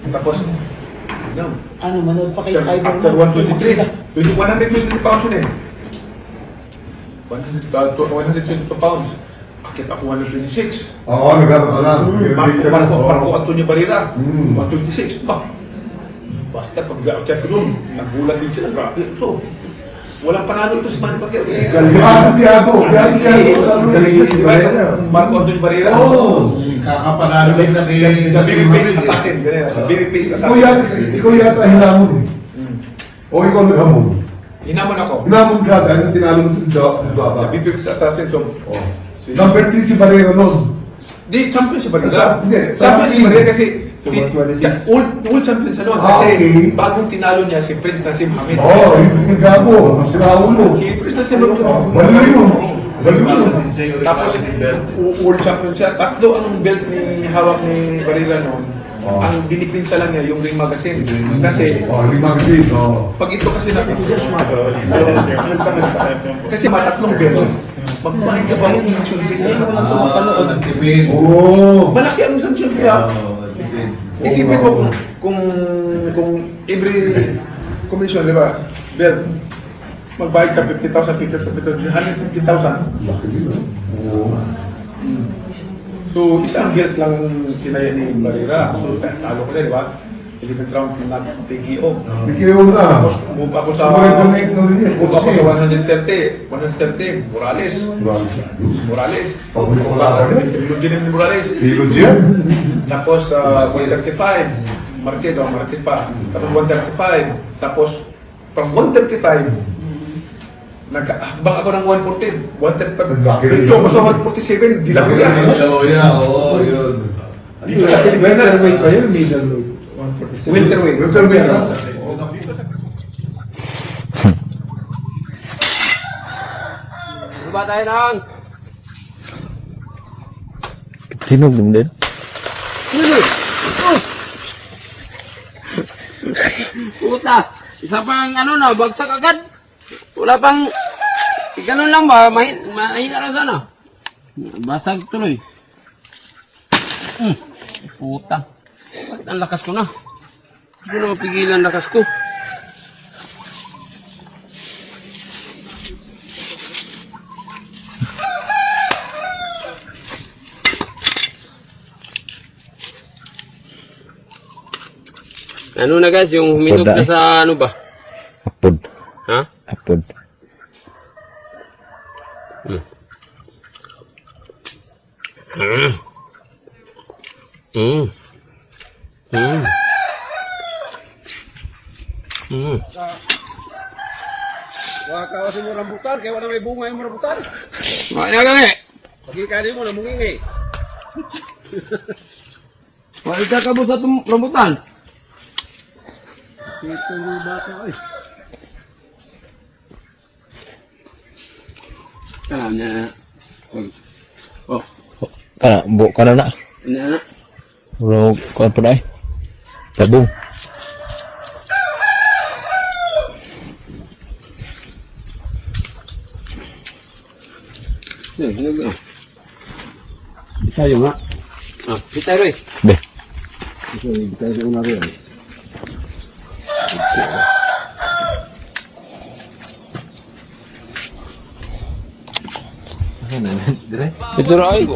Tapos, no. Ano, manood pa kay Spider-Man. After 123 pounds yun eh. 122 pounds. Akit ako 126. Oo, nagkakaroon na. Marco Antonio Barrera, 126. Basta pag-check ko doon, nagbulan din sila. Grabe ito. Walang panalo ito sa Manny Pacquiao. Tiago. Marco Antonio Barrera. Oo. Kakapanalo din na kay The babyface assassin. The babyface assassin. Ikaw yata hinamon eh. O ikaw naghamon. Hinamon ako. Hinamon ka dahil tinalo mo sa The baba. babyface assassin. So, Number 3 si Barrera nun. di, champion si Barrera. Hindi. Champion si Barrera kasi Super old champion sa noon. Ah, Kasi okay. bagong tinalo niya si Prince Nassim Hamid. Oo, yung gago. Si Raulo. Si Prince Nassim Hamid. Baliw yun. Tapos, world champion siya. Tatlo ang belt ni hawak ni Barrera noon. Ang dinipinsa lang niya yung Ring Magazine. Kasi, Lima kasi. pag ito kasi napipinsa kasi matatlong belt. Magbahay ka ba yung sanction fee? Nagtipid. Oo. Malaki ang sanction fee ha. Isipin mo kung every commission, di ba? Belt, magbayad ka 50,000, 150,000. Laki din. Oo. So, isang belt lang kinaya ni Barrera. So, talo ko na, di ba? 11th round na TKO. Bigyan na. Tapos, move ako sa... Move ako sa 130. Morales. Trilogy ni Morales. Kilo dyan. Tapos, 135. Market pa. Tapos, 135. Tapos, from 135, nagkahambang ako ng 140. 135. Laki rin. Diretso ako sa 147. Di lang ko yan. Oo, yun. Dito sa Pilipinas. Middleweight. Welterweight. Ba tayo lang? Tinog din. Puta! Isa pang ano na, bagsak agad. Wala pang... Ganun lang ba? Mahina lang sana. Basag tuloy. Puta. Bakit ang lakas ko na? Hindi ko na mapigilan ang lakas ko. Ano na guys, yung huminog na sa ano ba? Apod. Ha? Apod. Wakawasin mo rambutan, kaya wala may bunga yung rambutan. Makanya kami. Pagkikanin mo, namungingi. Walita ka po sa rambutan. Ito yung bata ay. Alam niya na. Oh, Kana na. ini na. Bro, kuan pa dai. Tabung. Hinog na. Tayo nga. Kita Roy. Be. Kita sa una rin. Ito Roy.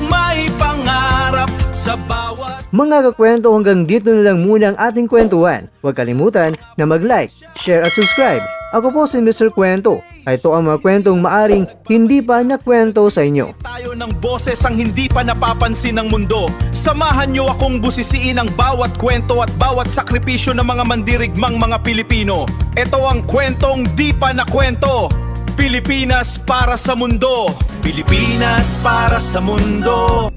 May pangarap sa bawat Mga kakwento, hanggang dito na lang muna ang ating kwentuhan. Huwag kalimutan na mag-like, share at subscribe. Ako po si Mr. Kwento. Ito ang mga kwentong maaring hindi pa nakwento sa inyo. tayo ng boses ang hindi pa napapansin ng mundo. Samahan niyo akong busisiin ang bawat kwento at bawat sakripisyo ng mga mandirigmang mga Pilipino. Ito ang kwentong di pa nakwento. Pilipinas para sa mundo. Pilipinas para sa mundo.